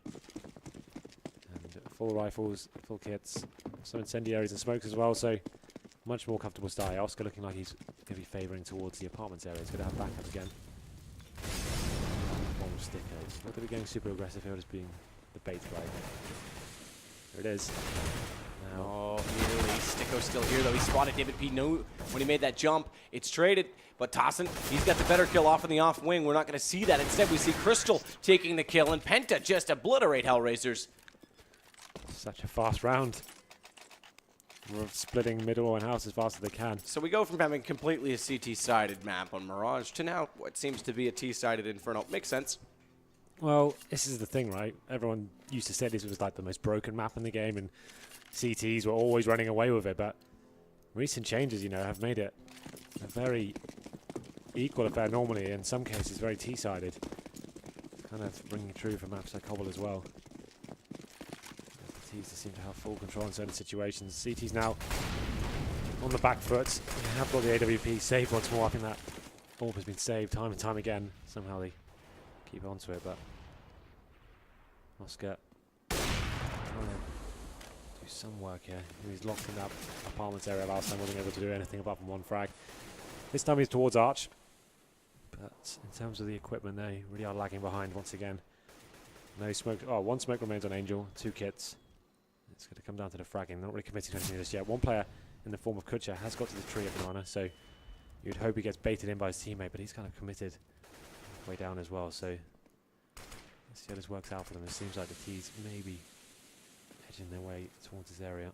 And full rifles, full kits. Some incendiaries and smokes as well, so much more comfortable start. Oscar looking like he's going to be favouring towards the apartments area. He's going to have backup again. Stickos. Not to be getting super aggressive here, just being the bait flag. There it is. Now. Oh, nearly. Sticko's still here, though. He spotted David P. No, when he made that jump. It's traded, but Tossin, he's got the better kill off in the off wing. We're not going to see that. Instead, we see Crystal taking the kill, and Penta just obliterate HellRaisers. Such a fast round. We're splitting middle and house as fast as they can. So we go from having completely a CT-sided map on Mirage to now what seems to be a T-sided Inferno. Makes sense. Well, this is the thing, right? Everyone used to say this was like the most broken map in the game, and CTs were always running away with it, but recent changes, you know, have made it a very equal affair normally, in some cases very T-sided. Kind of ringing true for maps like Cobble as well. The Ts seem to have full control in certain situations. CTs now on the back foot. They have got the AWP saved once more. I think that orb has been saved time and time again. Somehow they keep onto it, but Oscar trying to do some work here. He was locked in that apartments area last time, wasn't able to do anything apart from one frag. This time he's towards Arch, but in terms of the equipment, they really are lagging behind once again. No smoke. Oh, one smoke remains on Angel, 2 kits. It's going to come down to the fragging. Not really committing to anything just yet. One player in the form of Kutcher has got to the tree at Banana, so you'd hope he gets baited in by his teammate, but he's kind of committed way down as well, so let's see how this works out for them. It seems like the T's maybe edging their way towards this area.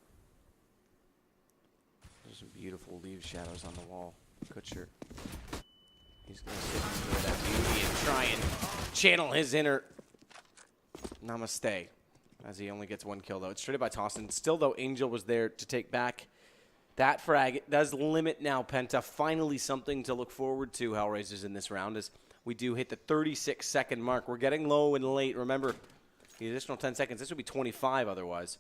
There's some beautiful leaf shadows on the wall. Kutcher. He's going to sit into that beauty and try and channel his inner namaste, as he only gets 1 kill, though. It's traded by Tossin. Still, though, Angel was there to take back that frag. It does limit now Penta. Finally something to look forward to, HellRaisers, in this round, as we do hit the 36-second mark. We're getting low and late. Remember, the additional 10 seconds. This would be 25 otherwise.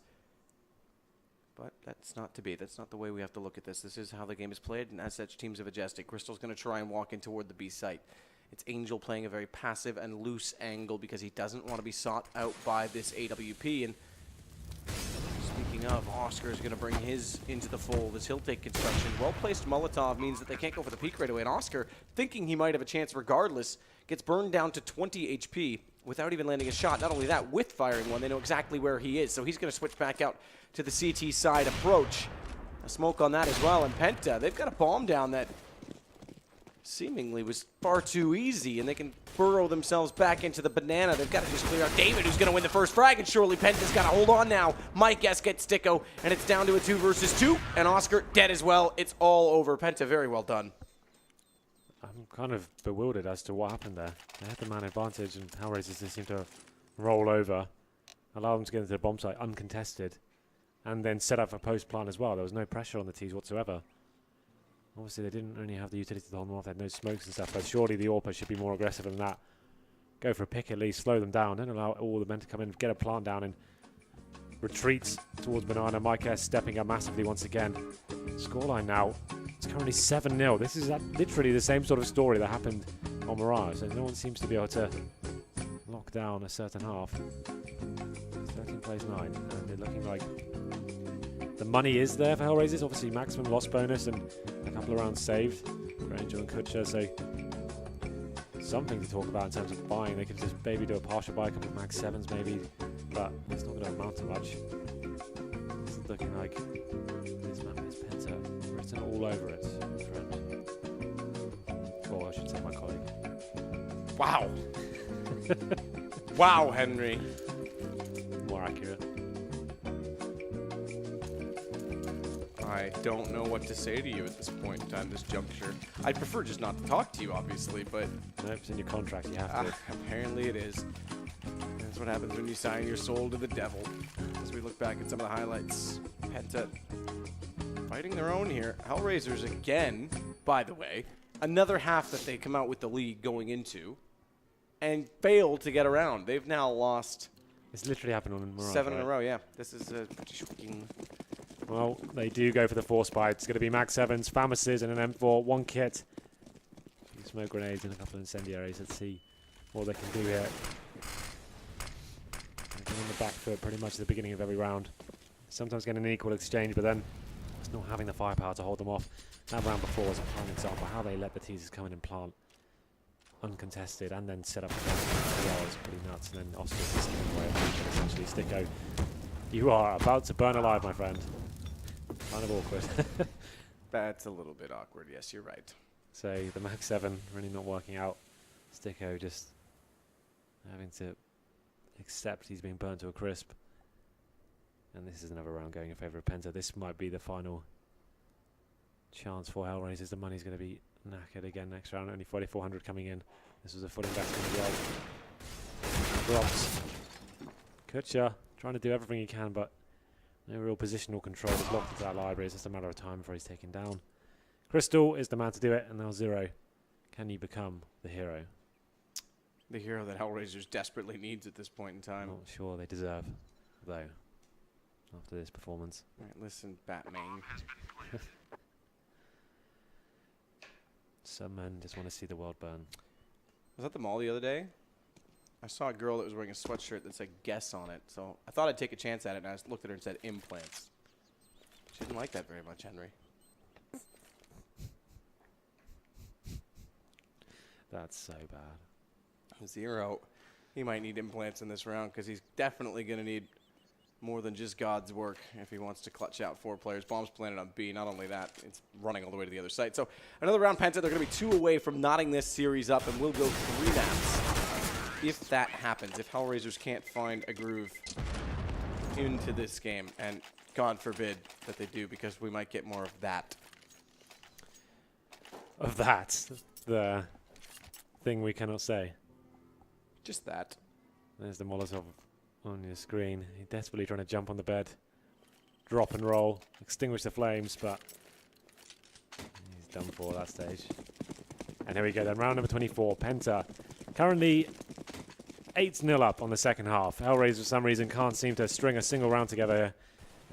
But that's not to be. That's not the way we have to look at this. This is how the game is played, and as such, teams have adjusted. Crystal's going to try and walk in toward the B site. It's Angel playing a very passive and loose angle because he doesn't want to be sought out by this AWP. And speaking of, Oscar is going to bring his into the fold as he'll take construction. Well-placed Molotov means that they can't go for the peak right away. And Oscar, thinking he might have a chance regardless, gets burned down to 20 HP without even landing a shot. Not only that, with firing one, they know exactly where he is. So he's going to switch back out to the CT side approach. A smoke on that as well. And Penta, they've got a bomb down that seemingly was far too easy, and they can burrow themselves back into the banana. They've got to just clear out David, who's going to win the first frag, and surely Penta's got to hold on now. Mike S gets Sticko, and it's down to a 2 versus 2, and Oscar dead as well. It's all over. Penta, very well done. I'm kind of bewildered as to what happened there. They had the man advantage, and HellRaisers just seem to roll over, allow them to get into the bomb site uncontested, and then set up a post plant as well. There was no pressure on the T's whatsoever. Obviously, they didn't only have the utility to hold them off. They had no smokes and stuff, but surely the AWPer should be more aggressive than that. Go for a pick at least, slow them down, don't allow all the men to come in, get a plant down, and retreats towards Banana. Mike S stepping up massively once again. Scoreline now, it's currently 7-0. This is literally the same sort of story that happened on Mirage, so no one seems to be able to lock down a certain half. 13 plays 9, and they're looking like the money is there for HellRaisers. Obviously, maximum loss bonus and a couple of rounds saved for Angel and Kutcher, so something to talk about in terms of buying. They could just maybe do a partial buy, a couple of max 7s maybe, but it's not going to amount to much. It's looking like this map is Penta written all over it, friend. Or I should say my colleague. Wow. Wow, Henry. More accurate. I don't know what to say to you at this point in time, this juncture. I'd prefer just not to talk to you, obviously, but Nope, it's in your contract, you have to. apparently it is. That's what happens when you sign your soul to the devil. As we look back at some of the highlights, Penta fighting their own here. HellRaisers again, by the way, another half that they come out with the league going into and fail to get around. They've now lost It's literally happened on Mirage, 7 in right? a row, yeah. This is a pretty shocking. Well, they do go for the force buy. It's going to be max 7s, Famouses, and an M4, 1 kit. Smoke grenades and a couple of incendiaries. Let's see what they can do here. They're on the back foot pretty much at the beginning of every round. Sometimes getting an equal exchange, but then just not having the firepower to hold them off. That round before was a prime example how they let the teasers come in and plant uncontested and then set up the PGL is pretty nuts. And then Oscar is away essentially. Sticko, you are about to burn alive, my friend. Kind of awkward. That's a little bit awkward, yes, you're right. So the max 7 really not working out. Sticko just having to accept he's being burnt to a crisp. And this is another round going in favour of Penta. This might be the final chance for HellRaisers. The money's going to be knackered again next round. Only 4,400 coming in. This was a full investment as well. Drops. Kutcher trying to do everything he can, but no real positional control. He's locked into that library. It's just a matter of time before he's taken down. Crystal is the man to do it, and now Zero. Can you become the hero? The hero that HellRaisers desperately needs at this point in time. I'm not sure they deserve, though, after this performance. All right, listen, Batman. Some men just want to see the world burn. Was at the mall the other day. I saw a girl that was wearing a sweatshirt that said "guess" on it, so I thought I'd take a chance at it, and I looked at her and said implants. She didn't like that very much, Henry. That's so bad. Zero. He might need implants in this round because he's definitely going to need more than just God's work if he wants to clutch out 4 players. Bombs planted on B. Not only that, it's running all the way to the other side. So another round, Penta. They're going to be 2 away from knotting this series up, and we'll go 3 maps if that happens. If HellRaisers can't find a groove into this game, and God forbid that they do, because we might get more of that. Of that, the thing we cannot say. Just that. There's the Molotov on your screen. He's desperately trying to jump on the bed, drop and roll, extinguish the flames, but he's done for at that stage. And here we go then, round number 24. Penta currently 8-0 up on the second half. HellRaisers for some reason can't seem to string a single round together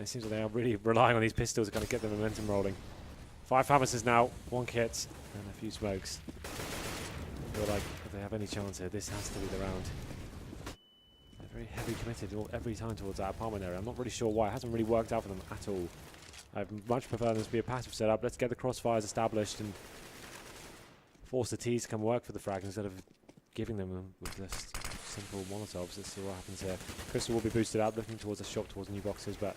It seems like they are really relying on these pistols to kind of get the momentum rolling. 5 Hammers now, 1 kit, and a few smokes. I feel like if they have any chance here, this has to be the round. They're very heavy committed every time towards that apartment area. I'm not really sure why. It hasn't really worked out for them at all. I'd much prefer this to be a passive setup. Let's get the crossfires established and force the T's to come work for the frag instead of giving them with just simple Molotovs. Let's see what happens here. Crystal will be boosted up, looking towards a shop towards new boxes, but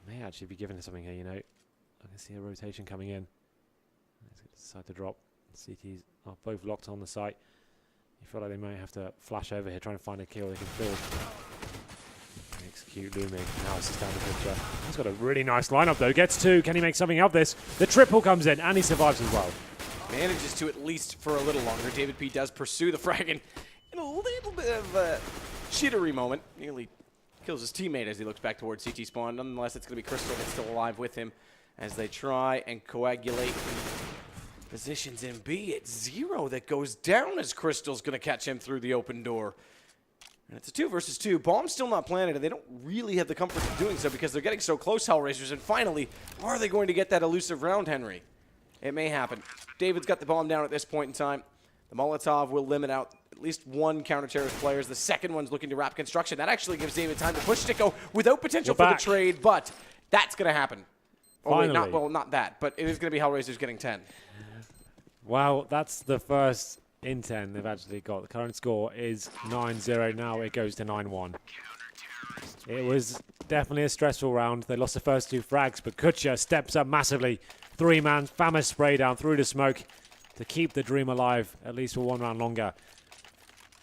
may actually be given something here, you know. I can see a rotation coming in. Let's decide to drop. CTs are both locked on the site. You feel like they might have to flash over here, trying to find a kill they can build. Execute looming. Now it's just down the picture. He's got a really nice lineup though. Gets 2. Can he make something of this? The triple comes in and he survives as well. Manages to at least for a little longer. David P does pursue the frag in a little bit of a jittery moment. Nearly kills his teammate as he looks back towards CT spawn. Nonetheless, it's going to be Crystal that's still alive with him as they try and coagulate positions in B. It's 0 that goes down as Crystal's going to catch him through the open door. And it's a 2 versus 2. Bomb's still not planted, and they don't really have the comfort of doing so because they're getting so close, HellRaisers. And finally, are they going to get that elusive round, Henry? It may happen. David's got the bomb down at this point in time. The Molotov will limit out at least 1 counter-terrorist player. The second one's looking to wrap construction. That actually gives David time to push Sticko without potential for the trade, but that's going to happen. Oh, wait, not that, but it is going to be HellRaisers getting 10. Wow, that's the first in 10 they've actually got. The current score is 9-0. Now it goes to 9-1. It was definitely a stressful round. They lost the first 2 frags, but Kutcher steps up massively. 3-man famous spray down through the smoke to keep the dream alive, at least for 1 round longer.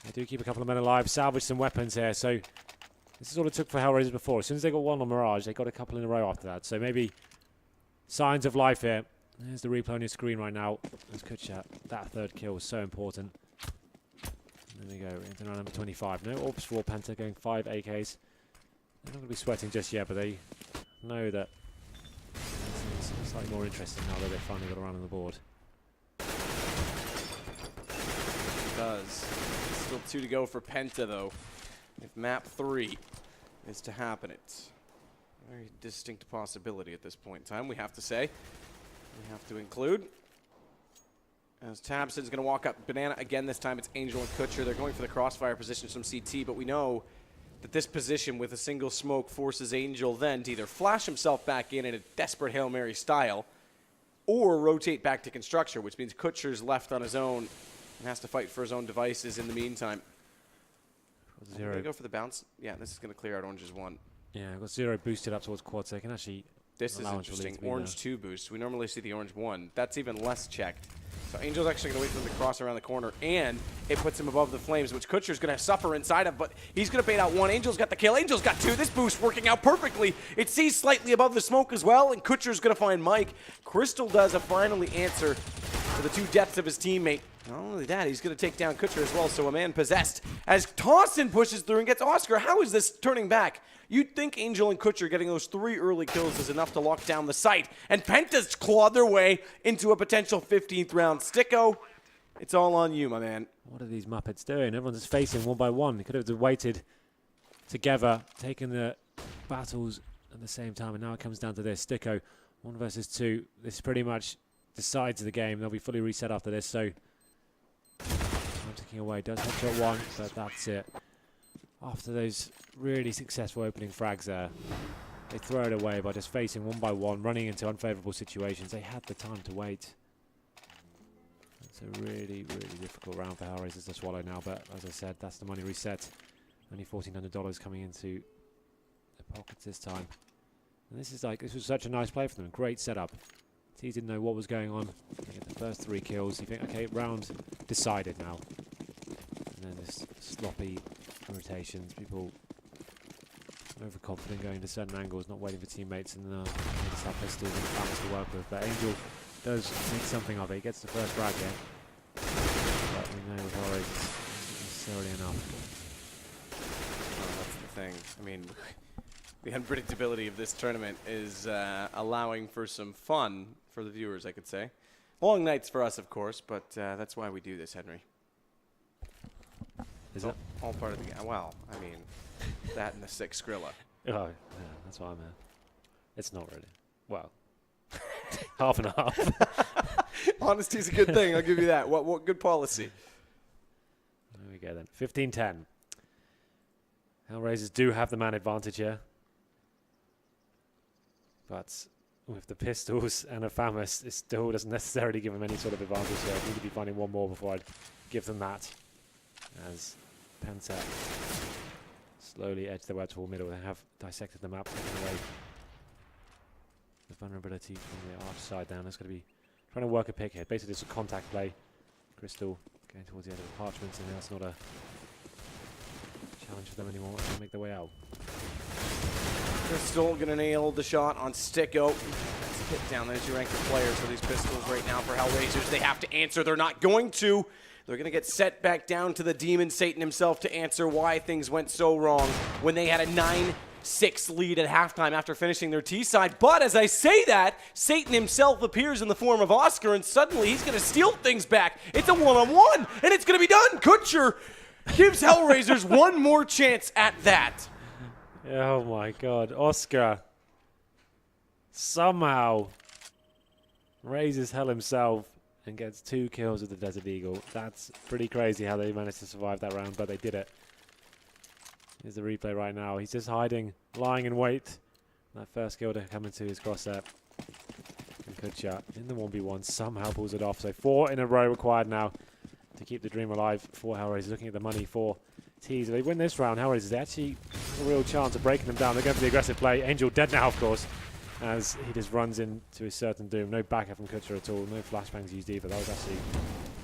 They do keep a couple of men alive, salvage some weapons here. So this is all it took for HellRaisers before. As soon as they got 1 on Mirage, they got a couple in a row after that. So maybe signs of life here. There's the replay on your screen right now. There's Kutcher. That 3rd kill was so important. And there we go, into round number 25. No orbs for Penta, going 5 AKs. They're not going to be sweating just yet, but they know that it's slightly more interesting now that they finally got a round on the board. It does. Still 2 to go for Penta, though. If map 3 is to happen, it's a very distinct possibility at this point in time, we have to say. We have to include. As Tabson's going to walk up Banana again, this time it's Angel and Kutcher. They're going for the crossfire positions from CT, but we know that this position with a single smoke forces Angel then to either flash himself back in a desperate Hail Mary style or rotate back to construction, which means Kutcher's left on his own and has to fight for his own devices in the meantime. 0. They go for the bounce. Yeah, this is going to clear out Orange's 1. Yeah, I've got 0 boosted up towards quad, so I can actually... This is interesting. Orange 2 boost. We normally see the orange 1. That's even less checked. So Angel's actually going to wait for them to cross around the corner, and it puts him above the flames, which Kutcher's going to suffer inside of, but he's going to bait out 1. Angel's got the kill. Angel's got 2. This boost working out perfectly. It sees slightly above the smoke as well, and Kutcher's going to find Mike. Crystal does a finally answer for the 2 deaths of his teammate. Not only that, he's going to take down Kutcher as well, so a man possessed. As Tossin pushes through and gets Oscar, how is this turning back? You'd think Angel and Kutcher getting those 3 early kills is enough to lock down the site. And Penta's clawed their way into a potential 15th round. Sticko, it's all on you, my man. What are these Muppets doing? Everyone's just facing 1 by 1. They could have just waited together, taken the battles at the same time, and now it comes down to this. Sticko, 1 versus 2. This pretty much decides the game. They'll be fully reset after this, so... I'm ticking away. Does headshot 1, but that's it. After those really successful opening frags there, they throw it away by just facing 1 by 1, running into unfavourable situations. They had the time to wait. It's a really, really difficult round for HellRaisers to swallow now, but as I said, that's the money reset. Only $1,400 coming into their pockets this time. And this was such a nice play for them. Great setup. T didn't know what was going on. They get the first 3 kills. You think, okay, round decided now. And then this sloppy rotations, people overconfident going to certain angles, not waiting for teammates, and they just have pistols and balance to work with. But Angel does make something of it. He gets the first frag here. But we know with HellRaisers it's not necessarily enough. Well, that's the thing. I mean, the unpredictability of this tournament is allowing for some fun for the viewers, I could say. Long nights for us, of course, but that's why we do this, Henry. Is it? All part of the game. Well, I mean, that and the 6 Skrilla. Oh, yeah, that's why I'm here. It's not really. Well, half and half. Honesty's a good thing. I'll give you that. What good policy. There we go then. 15-10. HellRaisers do have the man advantage here. But with the pistols and a Famous, it still doesn't necessarily give them any sort of advantage. So I need to be finding one more before I'd give them that. As Penta slowly edge their way toward middle. They have dissected the map, taking away the vulnerability from the arch side down. It's going to be trying to work a pick here. Basically, it's a contact play. Crystal going towards the end of the parchments, and that's not a challenge for them anymore. They make their way out. Crystal gonna nail the shot on Sticko. That's a hit down. There's your anchor players for these pistols right now for HellRaisers. They have to answer. They're not going to. They're gonna get set back down to the demon Satan himself to answer why things went so wrong when they had a 9-6 lead at halftime after finishing their T side. But as I say that, Satan himself appears in the form of Oscar, and suddenly he's gonna steal things back. It's a one-on-one, and it's gonna be done. Kutcher gives HellRaisers one more chance at that. Oh my god, Oscar somehow raises hell himself and gets 2 kills with the Desert Eagle. That's pretty crazy how they managed to survive that round, but they did it. Here's the replay right now. He's just hiding, lying in wait. That first kill to come into his crosshair. And Kutcher in the 1v1 somehow pulls it off. So 4 in a row required now to keep the dream alive for HellRaisers. Looking at the money for Tees. If they win this round, HellRaisers, they actually a real chance of breaking them down. They're going for the aggressive play. Angel dead now, of course, as he just runs into his certain doom. No backup from Kutcher at all. No flashbangs used either. That was actually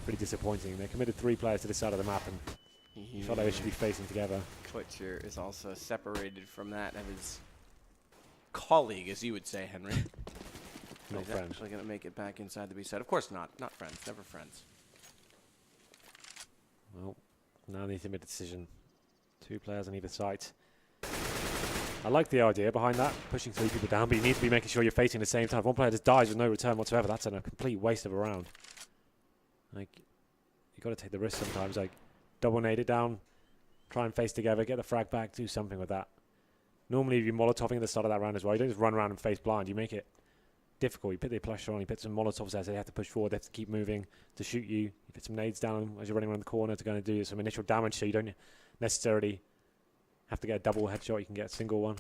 pretty disappointing. They committed 3 players to this side of the map, and you felt like they should be facing together. Kutcher is also separated from that of his colleague, as you would say, Henry. Not He's friends. actually going to make it back inside the B side. Of course not. Not friends. Never friends. Well, now they need to make a decision. 2 players on either side. I like the idea behind that, pushing 3 people down, but you need to be making sure you're facing the same time. If one player just dies with no return whatsoever, that's a complete waste of a round. Like, you got to take the risk sometimes. Like, double nade it down, try and face together, get the frag back, do something with that. Normally, if you're molotoving at the start of that round as well, you don't just run around and face blind. You make it difficult. You put the pressure on, you put some molotovs there, so they have to push forward, they have to keep moving to shoot you. You put some nades down as you're running around the corner to go and do some initial damage, so you don't necessarily have to get a double headshot, you can get a single one.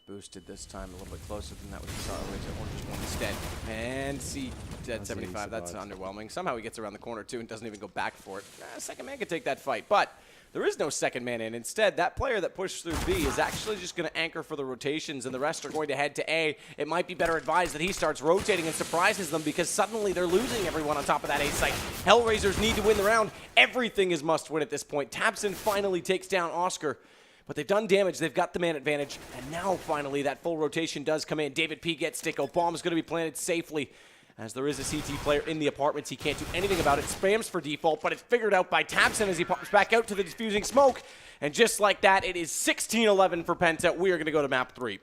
Boosted this time a little bit closer than that with the StarSeries or just one instead. And see, dead 75, that's underwhelming. Somehow he gets around the corner too and doesn't even go back for it. Second man could take that fight, but there is no second man in. Instead, that player that pushed through B is actually just going to anchor for the rotations, and the rest are going to head to A. It might be better advised that he starts rotating and surprises them, because suddenly they're losing everyone on top of that A site. HellRaisers need to win the round. Everything is must win at this point. Tabson finally takes down Oscar, but they've done damage. They've got the man advantage, and now finally that full rotation does come in. David P gets Sticko. Bomb is going to be planted safely, as there is a CT player in the apartments. He can't do anything about it. Spams for default, but it's figured out by Tabson as he pops back out to the diffusing smoke. And just like that, it is 16-11 for Penta. We are going to go to map 3.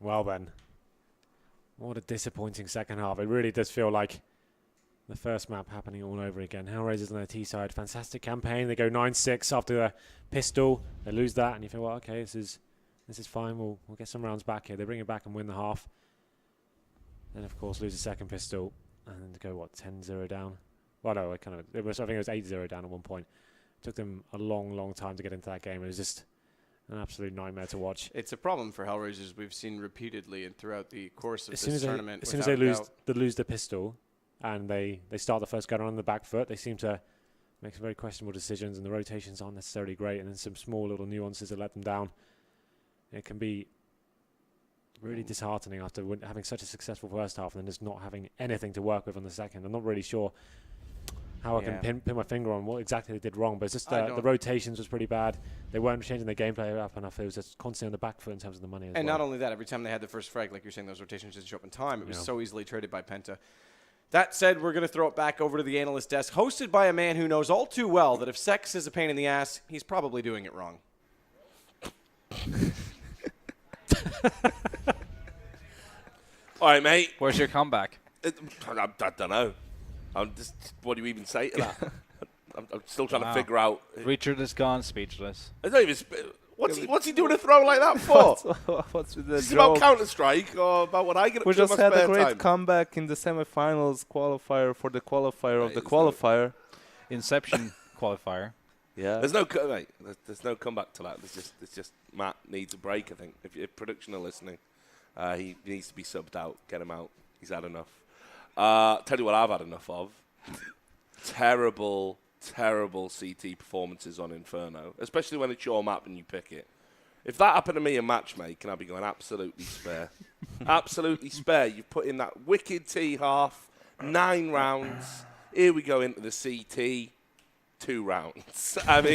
Well, Ben, what a disappointing second half. It really does feel like the first map happening all over again. HellRaisers on their T side, fantastic campaign. They go 9-6 after the pistol. They lose that, and you feel, well, okay, this is fine. We'll get some rounds back here. They bring it back and win the half. Then, of course, lose a second pistol, and then to go, what, 10-0 down? Well, no, I think it was 8-0 down at one point. It took them a long, long time to get into that game. It was just an absolute nightmare to watch. It's a problem for HellRaisers we've seen repeatedly and throughout the course of this tournament. As soon as they lose the pistol, and they start the first gun on the back foot, they seem to make some very questionable decisions, and the rotations aren't necessarily great, and then some small little nuances that let them down. It can be really disheartening after having such a successful first half and then just not having anything to work with on the second. I'm not really sure how I can pin my finger on what exactly they did wrong, but it's just the rotations was pretty bad. They weren't changing their gameplay up enough. It was just constantly on the back foot in terms of the money as well. And not only that, every time they had the first frag, like you're saying, those rotations didn't show up in time. It was so easily traded by Penta. That said, we're going to throw it back over to the analyst desk, hosted by a man who knows all too well that if sex is a pain in the ass, he's probably doing it wrong. All right, mate. Where's your comeback? I don't know. What do you even say to that? I'm still trying to figure out. Richard is gone, speechless. I don't even. What's he doing a throw like that for? What's with the Is this about joke? Counter-Strike or about what I get up We to in just my had a spare great time? comeback in the semi-finals qualifier for the qualifier of the qualifier. Inception qualifier. Yeah. There's no comeback to that. There's just Matt needs a break. I think if production are listening, he needs to be subbed out. Get him out. He's had enough. Tell you what I've had enough of. Terrible CT performances on Inferno, especially when it's your map and you pick it. If that happened to me in matchmaking, I'd be going absolutely spare. Absolutely spare. You've put in that wicked T half, 9 rounds. Here we go into the CT, 2 rounds. I mean.